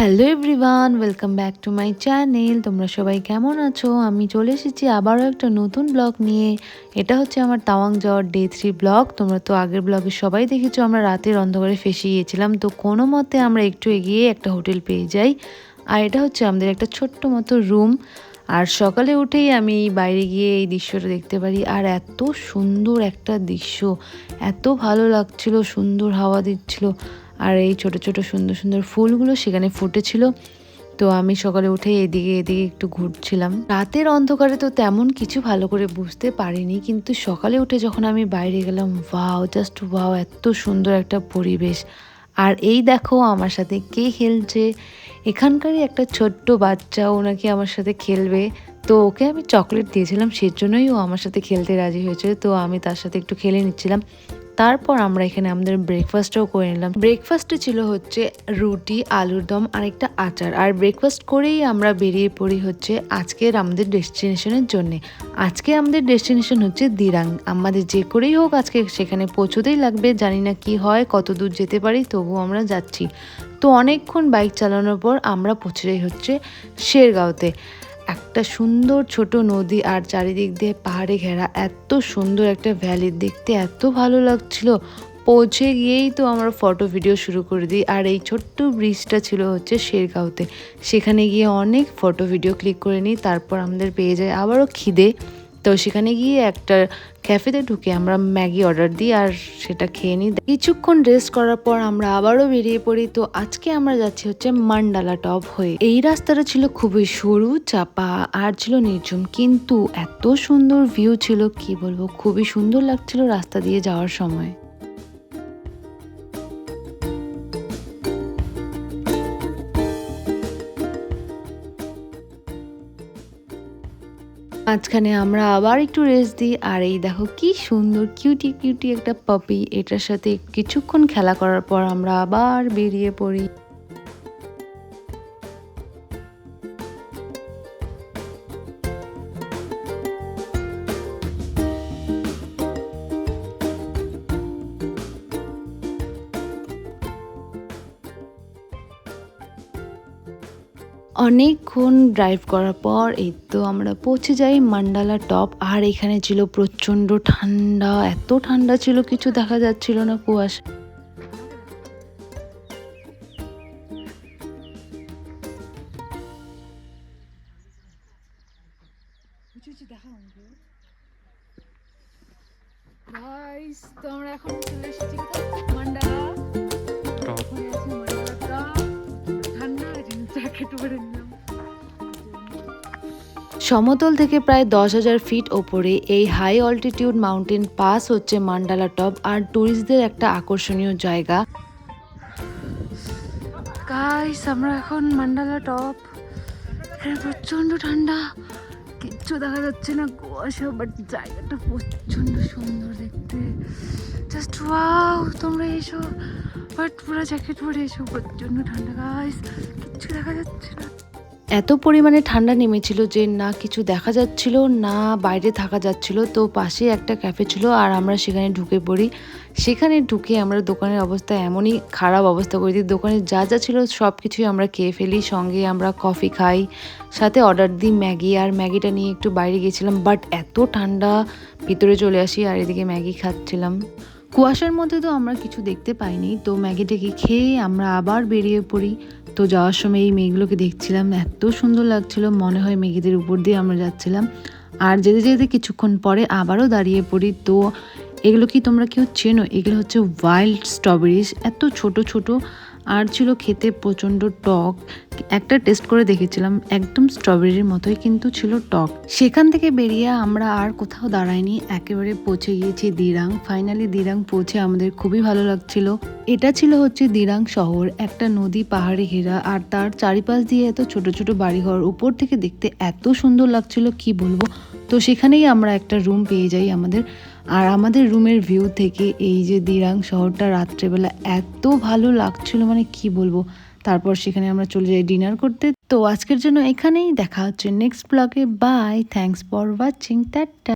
Hello everyone, welcome back to my channel. তোমরা সবাই কেমন আছো? আমি চলে এসেছি আবারও একটা নতুন ব্লগ নিয়ে। এটা হচ্ছে আমার তাওয়াং যাওয়ার ডে 3 ব্লগ। তোমরা তো আগের ব্লগে সবাই দেখেছো আমরা রাতের অন্ধকারে ফেসে গিয়েছিলাম। তো কোনো মতে আমরা একটু এগিয়ে একটা হোটেল পেয়ে যাই। আর এটা হচ্ছে আমাদের একটা ছোট্ট মতো রুম। আর সকালে উঠেই আমি বাইরে গিয়ে এই দৃশ্যটা দেখতে পারি। আর এত সুন্দর একটা দৃশ্য, এত ভালো লাগছিল, সুন্দর হাওয়া দিচ্ছিল। আর এই ছোট ছোট সুন্দর সুন্দর ফুলগুলো সেখানে ফুটেছিল। তো আমি সকালে উঠে এদিকে এদিকে একটু ঘুরছিলাম। রাতের অন্ধকারে তো তেমন কিছু ভালো করে বুঝতে পারিনি, কিন্তু সকালে উঠে যখন আমি বাইরে গেলাম, ওয়াও, জাস্ট ওয়াও, এত সুন্দর একটা পরিবেশ। আর এই দেখো আমার সাথে কে খেলছে, এখানকারই একটা ছোট্ট বাচ্চা, ও নাকি আমার সাথে খেলবে। তো ওকে আমি চকলেট দিয়েছিলাম, সেজন্যই ও আমার সাথে খেলতে রাজি হয়েছে। তো আমি তার সাথে একটু খেলে নিচ্ছিলাম। তারপর আমরা এখানে আমাদের ব্রেকফাস্টও করে নিলাম। ব্রেকফাস্টে ছিল হচ্ছে রুটি, আলুর দম আর একটা আচার। আর ব্রেকফাস্ট করেই আমরা বেরিয়ে পড়ি হচ্ছে আজকের আমাদের ডেস্টিনেশনের জন্যে। আজকে আমাদের ডেস্টিনেশন হচ্ছে দিরাং। আমাদের যে করেই হোক আজকে সেখানে পৌঁছতেই লাগবে। জানি না কি হয়, কত দূর যেতে পারি, তবু আমরা যাচ্ছি। তো অনেকক্ষণ বাইক চালানোর পর আমরা পৌঁছে যাই হচ্ছে শেরগাঁওতে। একটা সুন্দর ছোট নদী আর চারিদিক দিয়ে পাহাড়ে ঘেরা এত সুন্দর একটা ভ্যালি, দেখতে এত ভালো লাগছিল। পৌঁছে গিয়েই তো আমরা ফটো ভিডিও শুরু করে দিই। আর এই ছোট্ট ব্রিজটা ছিল হচ্ছে শেরগাঁওতে। সেখানে গিয়ে অনেক ফটো ভিডিও ক্লিক করে নিই। তারপর আমাদের পেয়ে যায় আবারও খিদে। তো সেখানে গিয়ে একটা ক্যাফেতে ঢুকে আমরা ম্যাগি অর্ডার দিই আর সেটা খেয়ে নিই। কিছুক্ষণ রেস্ট করার পর আমরা আবারও বেরিয়ে পড়ি। তো আজকে আমরা যাচ্ছি হচ্ছে মান্ডালা টপ হয়ে। এই রাস্তাটা ছিল খুবই সরু, চাপা আর ছিল নির্ঝুম, কিন্তু এত সুন্দর ভিউ ছিল, কি বলবো, খুবই সুন্দর লাগছিল রাস্তা দিয়ে যাওয়ার সময়। মাঝখানে আমরা আবার একটু রেস্ট দিই। আর এই দেখো কি সুন্দর কিউটি কিউটি একটা পাপি, এটার সাথে কিছুক্ষণ খেলা করার পর আমরা আবার বেরিয়ে পড়ি। অনেকক্ষণ ড্রাইভ করার পর এই তো আমরা পৌঁছে যাই মান্ডালা টপ। আর এখানে ছিল প্রচণ্ড ঠান্ডা, এত ঠান্ডা ছিল কিছু দেখা যাচ্ছিল না, কুয়াশা। তো আমরা এখন চলে এসেছি মান্ডালা টপ। ঠান্ডা জ্যাকেট পরে নিলাম। সমতল থেকে প্রায় 10,000 ফিট ওপরে এই হাই অল্টিটিউড মাউন্টেন পাস হচ্ছে মান্ডালা টপ। আর ট্যুরিস্টদের একটা আকর্ষণীয় জায়গা। গাইস, আমরা এখন মান্ডালা টপ। এখানে প্রচণ্ড ঠান্ডা, কিচ্ছু দেখা যাচ্ছে না, কুয়াশা, বাট জায়গাটা প্রচণ্ড সুন্দর দেখতে। জাস্ট ওয়াও, তোমরা এসো, বাট পুরো জ্যাকেট পরে এসো, প্রচণ্ড ঠান্ডা গাইস, কিচ্ছু দেখা যাচ্ছে না। এত পরিমাণে ঠান্ডা নেমেছিল যে না কিছু দেখা যাচ্ছিল না, বাইরে থাকা যাচ্ছিল। তো পাশে একটা ক্যাফে ছিল আর আমরা সেখানে ঢুকে পড়ি। সেখানে ঢুকে আমরা দোকানের অবস্থা এমনই খারাপ অবস্থা করে দিই, দোকানে যা যা ছিল সব কিছুই আমরা খেয়ে ফেলি। সঙ্গে আমরা কফি খাই, সাথে অর্ডার দিই ম্যাগি। আর ম্যাগিটা নিয়ে একটু বাইরে গিয়েছিলাম, বাট এত ঠান্ডা, ভিতরে চলে আসি আর এদিকে ম্যাগি খাচ্ছিলাম। কুয়াশার মধ্যে তো আমরা কিছু দেখতে পাইনি। তো ম্যাগিটাকে খেয়ে আমরা আবার বেরিয়ে পড়ি। তো যাওয়ার সময় এই মেঘগুলোকে দেখছিলাম, এত সুন্দর লাগছিল, মনে হয় মেঘেদের উপর দিয়ে আমরা যাচ্ছিলাম। আর যেতে যেতে কিছুক্ষণ পরে আবারও দাঁড়িয়ে পড়ি। তো এগুলো কি তোমরা কেউ চেনো? এগুলো হচ্ছে ওয়াইল্ড স্ট্রবেরিজ, এত ছোট ছোট আর ছিল খেতে প্রচণ্ড টক। একটা টেস্ট করে দেখেছিলাম, একদম স্ট্রবেরির মতোই, কিন্তু ছিল টক। সেখান থেকে বেরিয়ে আমরা আর কোথাও দাঁড়াইনি, একেবারে পৌঁছে গিয়েছি দিরাং। ফাইনালি দিরাং পৌঁছে আমাদের খুবই ভালো লাগছিল। এটা ছিল হচ্ছে দিরাং শহর, একটা নদী পাহাড়ে ঘেরা আর তার চারিপাশ দিয়ে এত ছোট ছোট বাড়িঘর, উপর থেকে দেখতে এত সুন্দর লাগছিল, কি বলবো। তো সেখানেই আমরা একটা রুম পেয়ে যাই আমাদের। আর আমাদের রুমের ভিউ থেকে এই যে দিরাং শহরটা রাত্রেবেলা এত ভালো লাগছিল, মানে কি বলবো। তারপর সেখানে আমরা চলে যাই ডিনার করতে। তো আজকের জন্য এখানেই, দেখা হচ্ছে নেক্সট ব্লগে। Bye, thanks for watching, tata.